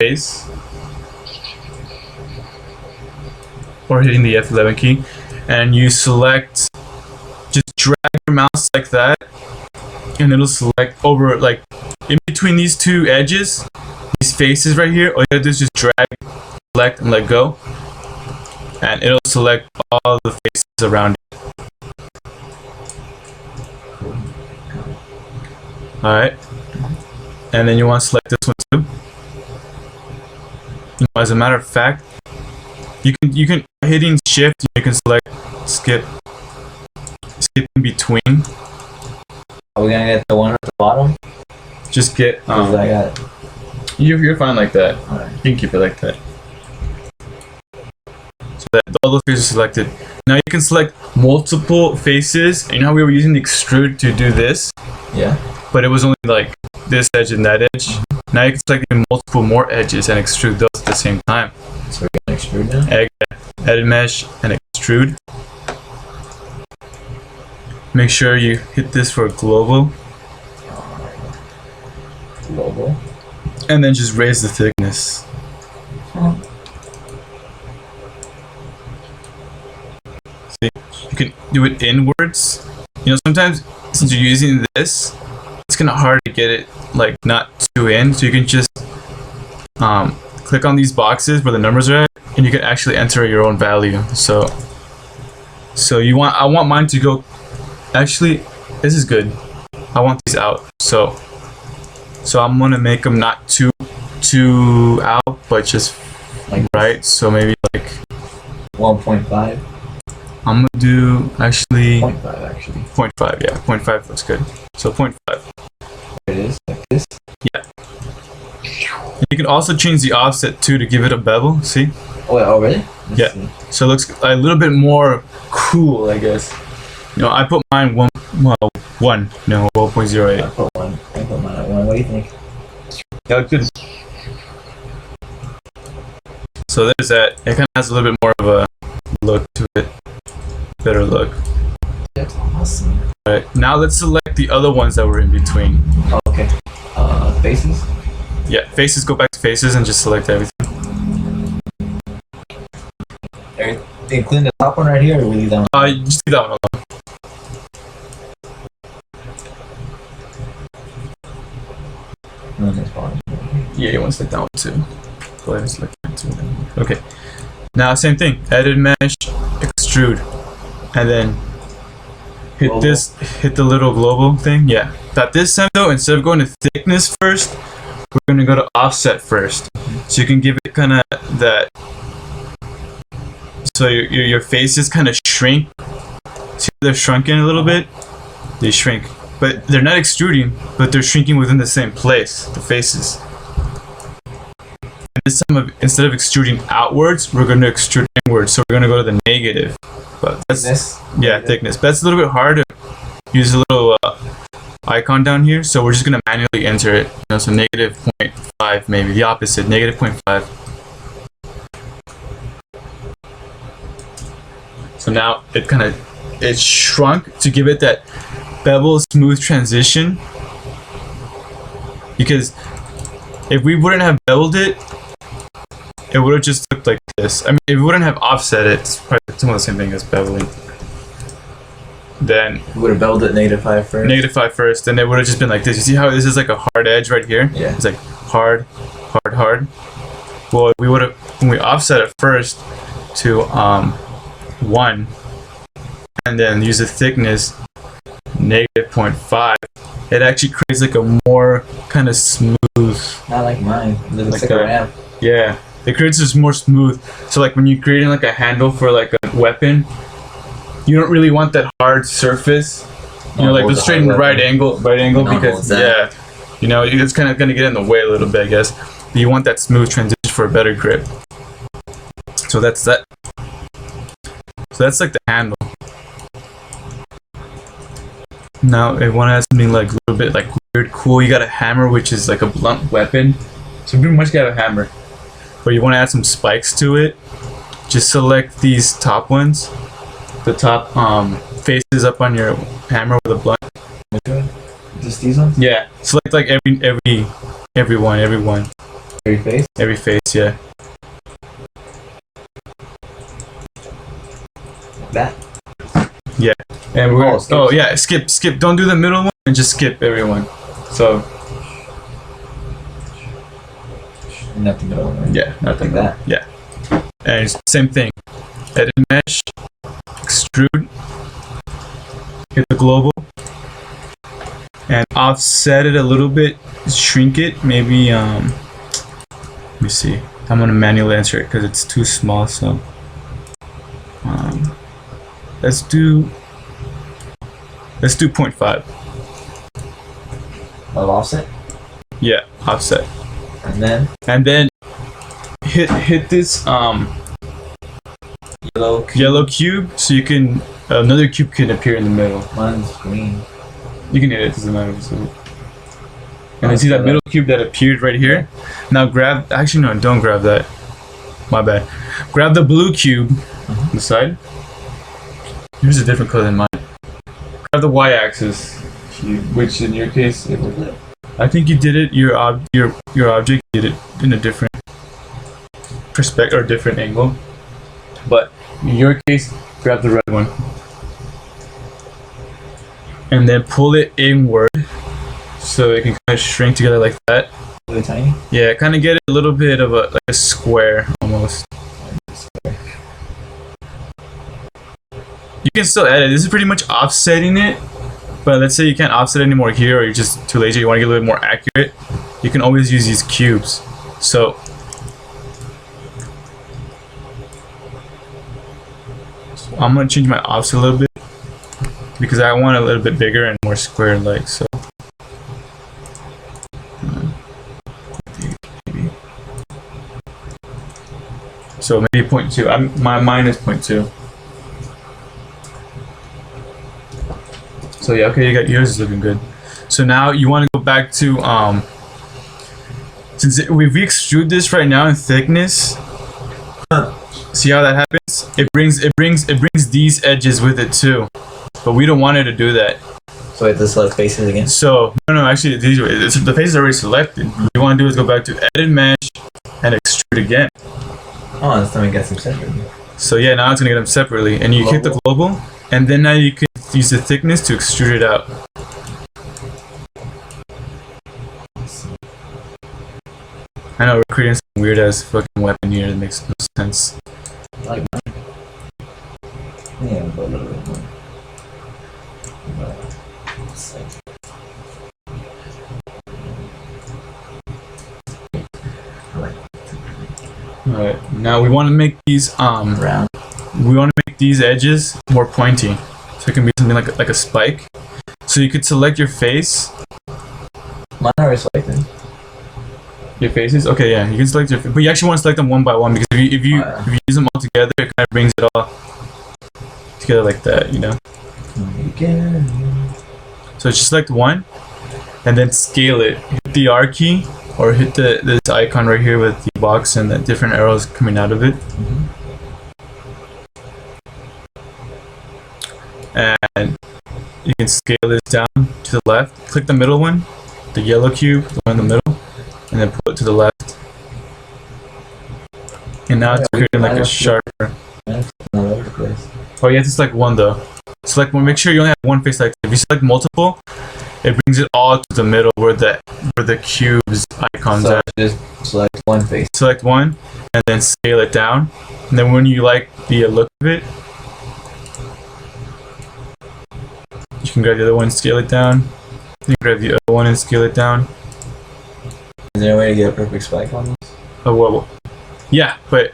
face, or hitting the F11 key, and you select, just drag your mouse like that, and it'll select over, like, in between these two edges, these faces right here. All you gotta do is just drag, select, and let go, and it'll select all the faces around it. Alright, and then you want to select this one too. As a matter of fact, you can hitting shift, you can select skip in between. Are we gonna get the one at the bottom? Just get I got it. You're fine like that. Alright. You can keep it like that. So that all those faces are selected. Now you can select multiple faces. You know how we were using the extrude to do this? Yeah. But it was only like this edge and that edge. Now you can select multiple more edges and extrude those at the same time. So we're gonna extrude now? Edit mesh and extrude. Make sure you hit this for global. Global. And then just raise the thickness. See, you can do it inwards. You know, sometimes since you're using this, it's kind of hard to get it like not too in. So you can just click on these boxes where the numbers are at, and you can actually enter your own value. So I want mine to go. Actually, this is good. I want these out. So I'm gonna make them not too out, but just like right. So maybe like 1.5. I'm gonna do actually 0.5 actually. 0.5. Yeah, 0.5 looks good. So 0.5. It is like this. Yeah. You can also change the offset too to give it a bevel. See? Oh, wait, really? Yeah. See. So it looks a little bit more cool, I guess. You know, I put mine 1. No, 1.08. I put mine at 1. What do you think? Yeah, good. So there's that. It kind of has a little bit more of a look to it. Better look. That's awesome. Alright, now let's select the other ones that were in between. Oh, okay. Faces? Yeah, faces, go back to faces and just select everything. Including the top one right here, or we leave that one? Just leave that one alone. No, that's fine. Yeah, you want to select that one too. Go ahead and select that too. Okay. Now, same thing. Edit mesh, extrude, and then hit global. hit the little global thing. Yeah. But this time though, instead of going to thickness first, we're going to go to offset first. So you can give it kind of that. So your faces kind of shrink. See, they're shrunken a little bit. They shrink, but they're not extruding, but they're shrinking within the same place. The faces. And this time, instead of extruding outwards, we're going to extrude inwards. So we're going to go to the negative. But that's Thickness? yeah, thickness. But that's a little bit hard to use a little icon down here. So we're just going to manually enter it. You know, so negative 0.5 maybe. The opposite, negative 0.5. So now it shrunk to give it that bevel smooth transition. Because if we wouldn't have beveled it, it would have just looked like this. I mean, if we wouldn't have offset it, it's probably some of the same thing as beveling. Then We would have beveled it -5 first. -5 first, then it would have just been like this. You see how this is like a hard edge right here? Yeah. It's like hard, hard, hard. Well, we would have, when we offset it first to 1, and then use the thickness -0.5, it actually creates like a more kind of smooth. Not like mine. It looks like that. a ramp. Yeah, it creates this more smooth. So like when you're creating like a handle for like a weapon, you don't really want that hard surface. You know, like the straight and right angle because yeah, you know, it's kind of gonna get in the way a little bit, I guess. But you want that smooth transition for a better grip. So that's that. So that's like the handle. Now, if you want to add something like a little bit like weird, cool, you got a hammer, which is like a blunt weapon. So you pretty much got a hammer. But you want to add some spikes to it. Just select these top ones. The top faces up on your hammer with a blunt. Which one? Just these ones? Yeah. Select like every one. Every face? Every face, yeah. That? Yeah. And we're Skip. skip. Don't do the middle one and just skip everyone. So Nothing at all, right? yeah, nothing Like that. Yeah. And it's same thing. Edit mesh, extrude, hit the global, and offset it a little bit, shrink it, maybe let me see. I'm gonna manually enter it because it's too small, so let's do 0.5. Of offset? Yeah, offset. And then hit this yellow cube so you can another cube can appear in the middle. Mine's green. You can hit it, doesn't matter. And then see that middle cube that appeared right here? Now grab, actually no, don't grab that. My bad. Grab the blue cube on the side. Yours is a different color than mine. Grab the y-axis cube, which in your case, I think you did it, your object did it in a different perspective or different angle. But in your case, grab the red one. And then pull it inward so it can kind of shrink together like that. Really tiny? Yeah, kind of get it a little bit of a square almost. You can still edit. This is pretty much offsetting it. But let's say you can't offset anymore here, or you're just too lazy, you want to get a little bit more accurate. You can always use these cubes. So I'm gonna change my offset a little bit because I want it a little bit bigger and more square-like. So maybe 0.2. Mine is 0.2. So yeah, okay, you got yours is looking good. So now you want to go back to since if we extrude this right now in thickness, see how that happens? It brings these edges with it too, but we don't want it to do that. So we have to select faces again. So no, actually the faces are already selected. What you want to do is go back to edit mesh and extrude again. Oh, this time we got some separately. So yeah, now it's gonna get them separately, and you hit the global, and then now you can use the thickness to extrude it out. I know we're creating some weird ass fucking weapon here that makes no sense. Like mine. Yeah, but a little bit more. Alright, now we want to make these round. We want to make these edges more pointy, so it can be something like a spike. So you could select your face. Mine are already selected. Your faces? Okay, yeah, you can select your, but you actually want to select them one by one because if you use them all together, it kind of brings it all together like that, you know. So just select one, and then scale it. Hit the R key, or hit this icon right here with the box and the different arrows coming out of it. And you can scale this down to the left. Click the middle one, the yellow cube, the one in the middle, and then pull it to the left. And now it's creating like a sharper. Oh, you have to select one though. Select one. Make sure you only have one face selected. If you select multiple, it brings it all to the middle where the cube's icons are. Just select one face. Select one, and then scale it down. And then when you like the look of it, you can grab the other one and scale it down. You can grab the other one and scale it down. Is there a way to get a perfect spike on this? Oh, well, yeah, but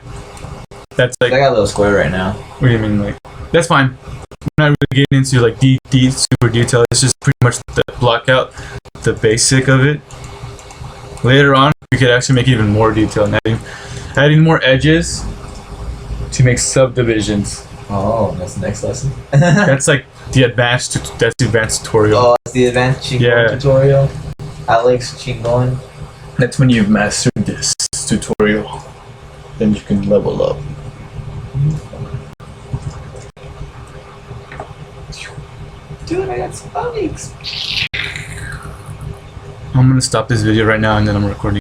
that's like. I got a little square right now. What do you mean, like? That's fine. We're not really getting into like super detail. It's just pretty much the block out the basic of it. Later on, we could actually make it even more detailed, adding more edges to make subdivisions. Oh, that's the next lesson. That's like the advanced tutorial. Oh, that's the advanced Chingon tutorial. Alex Chingon. That's when you've mastered this tutorial. Then you can level up. Dude, I got spikes. I'm gonna stop this video right now and then I'm recording.